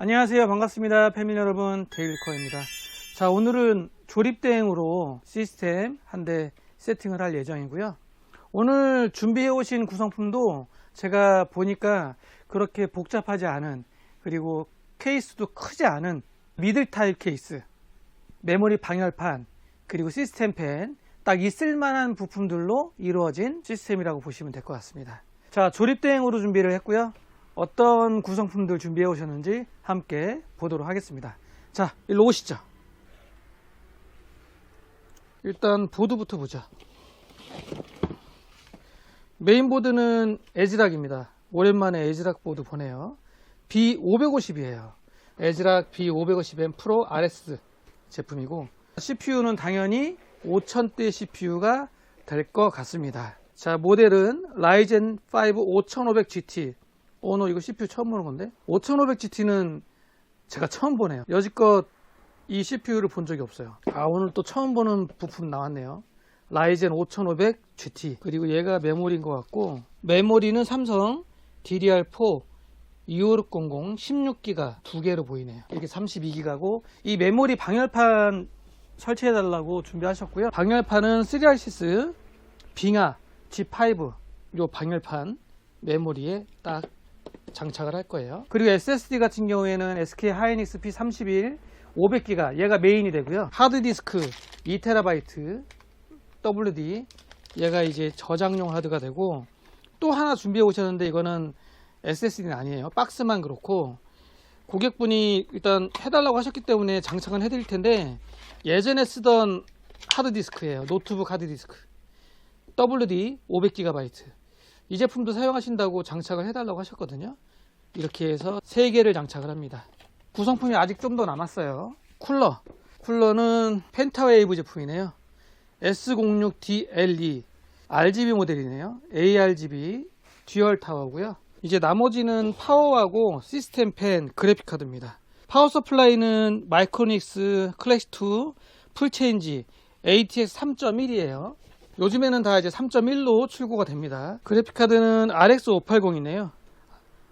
안녕하세요. 반갑습니다. 패밀리 여러분, 데일리커입니다. 자, 오늘은 조립 대행으로 시스템 한 대 세팅을 할 예정이고요. 오늘 준비해 오신 구성품도 제가 보니까 그렇게 복잡하지 않은, 그리고 케이스도 크지 않은 미들 타입 케이스, 메모리 방열판, 그리고 시스템 펜, 딱 있을만한 부품들로 이루어진 시스템이라고 보시면 될 것 같습니다. 자, 조립 대행으로 준비를 했고요. 어떤 구성품들 준비해 오셨는지 함께 보도록 하겠습니다. 자, 일로 오시죠. 일단 보드부터 보자. 메인보드는 에즈락입니다. 오랜만에 에즈락 보드 보네요. B550이에요. 에즈락 B550M 프로 RS 제품이고, CPU는 당연히 5000대 CPU가 될 것 같습니다. 자, 모델은 라이젠 5 5500GT. 오늘 이거 CPU 처음 보는 건데, 5500GT는 제가 처음 보네요. 여지껏 이 CPU를 본 적이 없어요. 오늘 또 처음 보는 부품 나왔네요. 라이젠 5500GT. 그리고 얘가 메모리인 것 같고, 메모리는 삼성 DDR4 2500 16기가 두 개로 보이네요. 이게 32기가고, 이 메모리 방열판 설치해 달라고 준비하셨고요. 방열판은 3RCS 빙하 G5 요 방열판 메모리에 딱 장착을 할 거예요. 그리고 SSD 같은 경우에는 SK 하이닉스 P31 500기가, 얘가 메인이 되고요. 하드디스크 2TB WD, 얘가 이제 저장용 하드가 되고, 또 하나 준비해 오셨는데 이거는 SSD는 아니에요. 박스만 그렇고, 고객분이 일단 해달라고 하셨기 때문에 장착은 해드릴 텐데, 예전에 쓰던 하드디스크예요. 노트북 하드디스크 WD 500GB. 이 제품도 사용하신다고 장착을 해달라고 하셨거든요. 이렇게 해서 3개를 장착을 합니다. 구성품이 아직 좀 더 남았어요. 쿨러는 펜타웨이브 제품이네요. S06DLE RGB 모델이네요. ARGB 듀얼 타워고요. 이제 나머지는 파워하고 시스템 펜, 그래픽 카드입니다. 파워 서플라이는 마이크로닉스 클래시2 풀체인지 ATX 3.1이에요. 요즘에는 다 이제 3.1로 출고가 됩니다. 그래픽 카드는 RX 580이네요.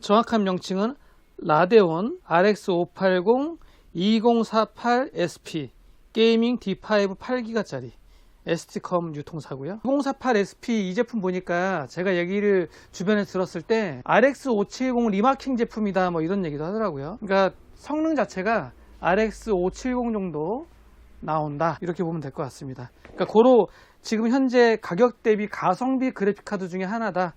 정확한 명칭은 라데온 RX 580 2048SP 게이밍 D5 8기가짜리 ST컴 유통사고요. 2048SP 이 제품 보니까 제가 얘기를 주변에 들었을 때 RX 570 리마킹 제품이다 뭐 이런 얘기도 하더라고요. 그러니까 성능 자체가 RX 570 정도 나온다, 이렇게 보면 될 것 같습니다. 그러니까 고로 지금 현재 가격 대비 가성비 그래픽 카드 중에 하나다,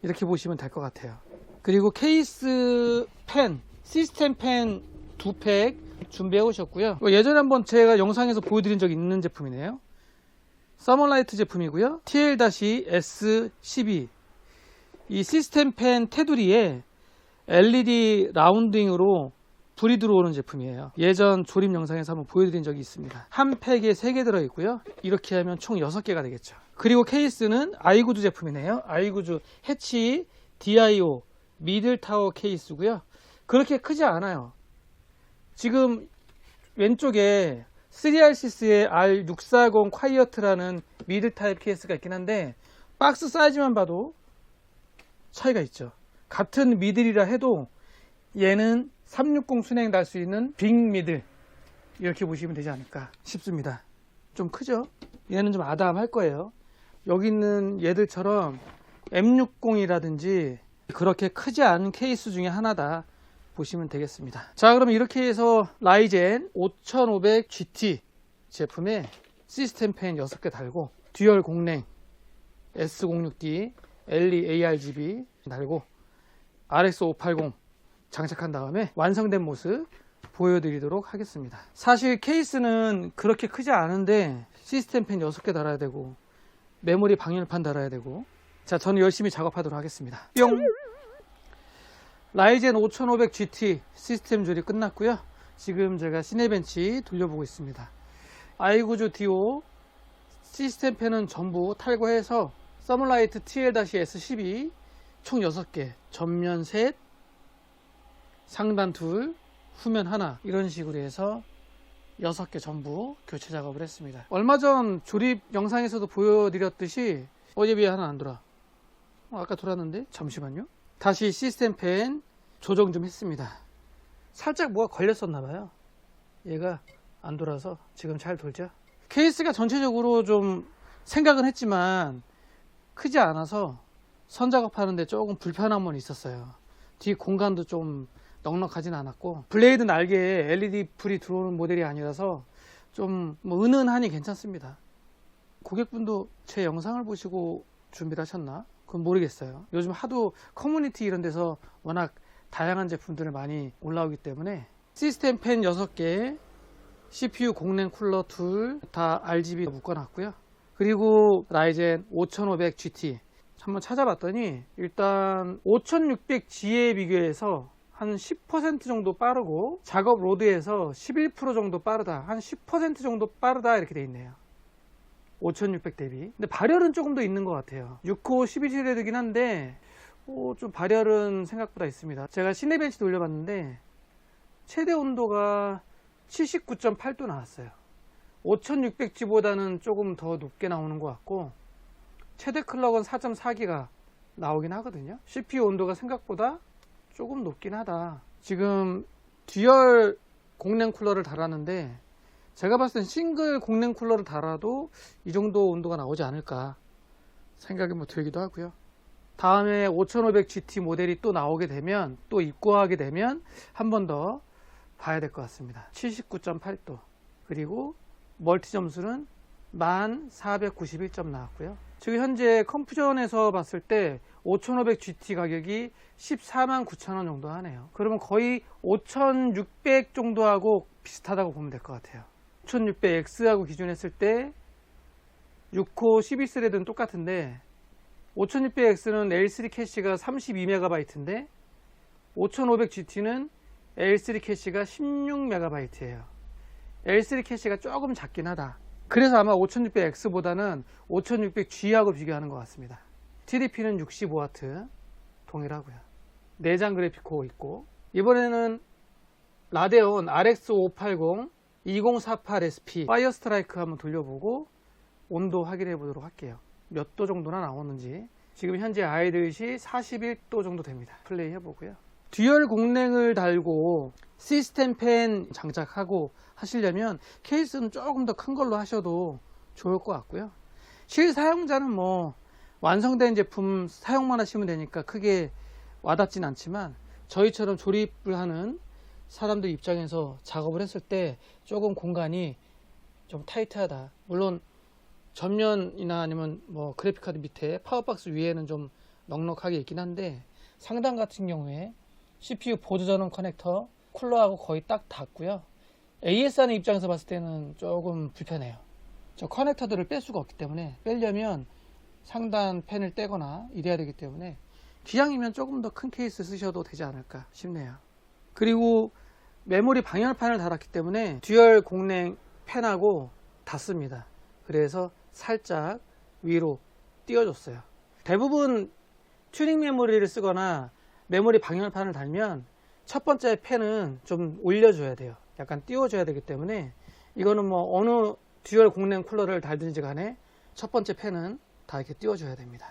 이렇게 보시면 될 것 같아요. 그리고 케이스 펜, 시스템 펜 2팩 준비해 오셨고요. 예전에 한번 제가 영상에서 보여드린 적이 있는 제품이네요. 서머라이트 제품이고요. TL-S12. 이 시스템 펜 테두리에 LED 라운딩으로 불이 들어오는 제품이에요. 예전 조립 영상에서 한번 보여드린 적이 있습니다. 한 팩에 3개 들어있고요. 이렇게 하면 총 6개가 되겠죠. 그리고 케이스는 아이구즈 제품이네요. 아이구즈 해치 DIO 미들 타워 케이스고요. 그렇게 크지 않아요. 지금 왼쪽에 3RCS의 R640 콰이어트라는 미들 타입 케이스가 있긴 한데, 박스 사이즈만 봐도 차이가 있죠. 같은 미들이라 해도 얘는 360 순행 달 수 있는 빅 미들, 이렇게 보시면 되지 않을까 싶습니다. 좀 크죠? 얘는 좀 아담할 거예요. 여기 있는 얘들처럼 M60이라든지 그렇게 크지 않은 케이스 중에 하나다 보시면 되겠습니다. 자, 그럼 이렇게 해서 라이젠 5500GT 제품에 시스템 펜 6개 달고, 듀얼 공랭 S06D LE ARGB 달고, RX 580 장착한 다음에 완성된 모습 보여드리도록 하겠습니다. 사실 케이스는 그렇게 크지 않은데 시스템 펜 6개 달아야 되고, 메모리 방열판 달아야 되고, 자, 저는 열심히 작업하도록 하겠습니다. 뿅! 라이젠 5500GT 시스템 조립 끝났고요. 지금 제가 시네벤치 돌려보고 있습니다. 아이구즈 디오 시스템 펜은 전부 탈거해서 서머라이트 TL-S12 총 6개, 전면 셋, 상단 둘, 후면 하나, 이런 식으로 해서 6개 전부 교체 작업을 했습니다. 얼마 전 조립 영상에서도 보여드렸듯이 어제 비해 하나 안 돌아. 아까 돌았는데? 잠시만요. 다시 시스템 펜 조정 좀 했습니다. 살짝 뭐가 걸렸었나 봐요. 얘가 안 돌아서 지금 잘 돌죠. 케이스가 전체적으로 좀 생각은 했지만 크지 않아서 선 작업하는데 조금 불편함은 있었어요. 뒤 공간도 좀 넉넉하진 않았고, 블레이드 날개에 LED 불이 들어오는 모델이 아니라서 좀 뭐 은은하니 괜찮습니다. 고객분도 제 영상을 보시고 준비를 하셨나? 그건 모르겠어요. 요즘 하도 커뮤니티 이런 데서 워낙 다양한 제품들을 많이 올라오기 때문에 시스템 팬 6개, CPU 공랭 쿨러 2, 다 RGB 묶어놨고요. 그리고 라이젠 5500 GT 한번 찾아봤더니 일단 5600G에 비교해서 한 10% 정도 빠르고, 작업 로드에서 11% 정도 빠르다, 한 10% 정도 빠르다 이렇게 돼 있네요. 5600 대비. 근데 발열은 조금 더 있는 것 같아요. 6코 12G레드긴 한데 좀 발열은 생각보다 있습니다. 제가 시네벤치 돌려봤는데 최대 온도가 79.8도 나왔어요. 5600G보다는 조금 더 높게 나오는 것 같고, 최대 클럭은 4.4기가 나오긴 하거든요. CPU 온도가 생각보다 조금 높긴 하다. 지금 듀얼 공랭 쿨러를 달았는데 제가 봤을 땐 싱글 공랭 쿨러를 달아도 이 정도 온도가 나오지 않을까 생각이 뭐 들기도 하고요. 다음에 5500GT 모델이 또 나오게 되면, 또 입고하게 되면 한 번 더 봐야 될 것 같습니다. 79.8도. 그리고 멀티 점수는 1491점 나왔고요. 지금 현재 컴퓨전에서 봤을 때 5500GT 가격이 149,000원 정도 하네요. 그러면 거의 5600 정도하고 비슷하다고 보면 될 것 같아요. 5600X하고 기준했을 때 6코 12스레드는 똑같은데 5600X는 L3 캐시가 32MB인데 5500GT는 L3 캐시가 16MB예요. L3 캐시가 조금 작긴 하다. 그래서 아마 5600X보다는 5600G하고 비교하는 것 같습니다. TDP는 65W 동일하고요. 내장 그래픽코어 있고, 이번에는 라데온 RX 580 2048SP 파이어 스트라이크 한번 돌려보고 온도 확인해 보도록 할게요. 몇 도 정도나 나오는지. 지금 현재 아이들시 41도 정도 됩니다. 플레이 해보고요. 듀얼 공랭을 달고 시스템 팬 장착하고 하시려면 케이스는 조금 더 큰 걸로 하셔도 좋을 것 같고요. 실사용자는 뭐 완성된 제품 사용만 하시면 되니까 크게 와닿진 않지만, 저희처럼 조립을 하는 사람들 입장에서 작업을 했을 때 조금 공간이 좀 타이트하다. 물론 전면이나 아니면 뭐 그래픽카드 밑에 파워박스 위에는 좀 넉넉하게 있긴 한데, 상단 같은 경우에 CPU 보조 전원 커넥터 쿨러하고 거의 딱 닿고요. AS 하는 입장에서 봤을 때는 조금 불편해요. 저 커넥터들을 뺄 수가 없기 때문에, 빼려면 상단 펜을 떼거나 이래야 되기 때문에 기왕이면 조금 더 큰 케이스 쓰셔도 되지 않을까 싶네요. 그리고 메모리 방열판을 달았기 때문에 듀얼 공랭 펜하고 닿습니다. 그래서 살짝 위로 띄워줬어요. 대부분 튜닝 메모리를 쓰거나 메모리 방열판을 달면 첫 번째 펜은 좀 올려줘야 돼요. 약간 띄워줘야 되기 때문에, 이거는 뭐 어느 듀얼 공랭 쿨러를 달든지 간에 첫 번째 펜은 다 이렇게 띄워줘야 됩니다.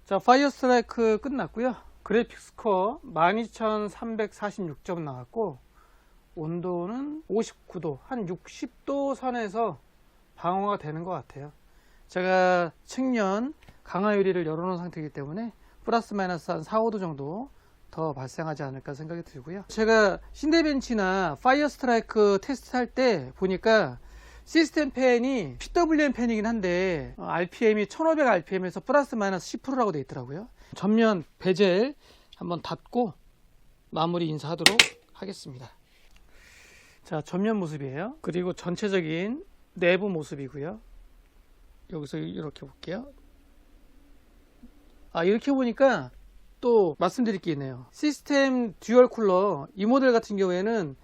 자, 파이어 스트라이크 끝났고요. 그래픽 스코어 12346점 나왔고, 온도는 59도, 한 60도 선에서 방어가 되는 것 같아요. 제가 측면 강화 유리를 열어놓은 상태이기 때문에 플러스 마이너스 한 4, 5도 정도 더 발생하지 않을까 생각이 들고요. 제가 시네벤치나 파이어 스트라이크 테스트 할 때 보니까 시스템 팬이 PWM 팬이긴 한데 RPM이 1500rpm에서 플러스 마이너스 10%라고 되어 있더라고요. 전면 베젤 한번 닫고 마무리 인사하도록 하겠습니다. 자, 전면 모습이에요. 그리고 전체적인 내부 모습이고요. 여기서 이렇게 볼게요. 이렇게 보니까 또 말씀드릴 게 있네요. 시스템 듀얼 쿨러 이 모델 같은 경우에는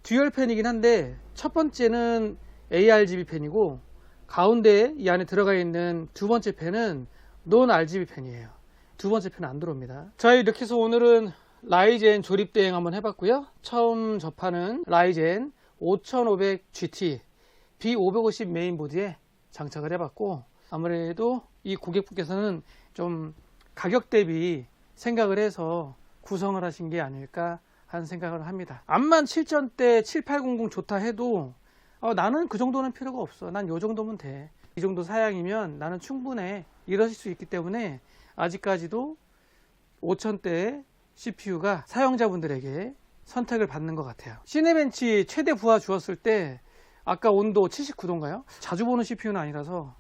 듀얼 팬이긴 한데, 첫 번째는 ARGB 팬이고 가운데 이 안에 들어가 있는 두 번째 팬은 논 RGB 팬이에요. 두 번째 팬은 안 들어옵니다. 자, 이렇게 해서 오늘은 라이젠 조립 대행 한번 해봤고요. 처음 접하는 라이젠 5500GT B550 메인보드에 장착을 해봤고, 아무래도 이 고객분께서는 좀 가격 대비 생각을 해서 구성을 하신 게 아닐까 하는 생각을 합니다. 암만 7전대 7800 좋다 해도 나는 그 정도는 필요가 없어. 난 요 정도면 돼. 이 정도 사양이면 나는 충분해. 이러실 수 있기 때문에 아직까지도 5000대의 CPU가 사용자분들에게 선택을 받는 것 같아요. 시네벤치 최대 부하 주었을 때 아까 온도 79도인가요? 자주 보는 CPU는 아니라서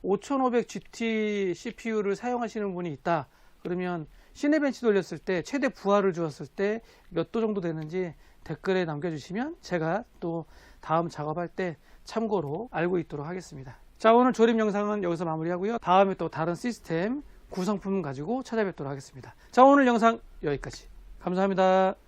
5500GT CPU를 사용하시는 분이 있다 그러면 시네벤치 돌렸을 때 최대 부하를 주었을 때 몇 도 정도 되는지 댓글에 남겨주시면 제가 또 다음 작업할 때 참고로 알고 있도록 하겠습니다. 자, 오늘 조립 영상은 여기서 마무리하고요. 다음에 또 다른 시스템 구성품 가지고 찾아뵙도록 하겠습니다. 자, 오늘 영상 여기까지. 감사합니다.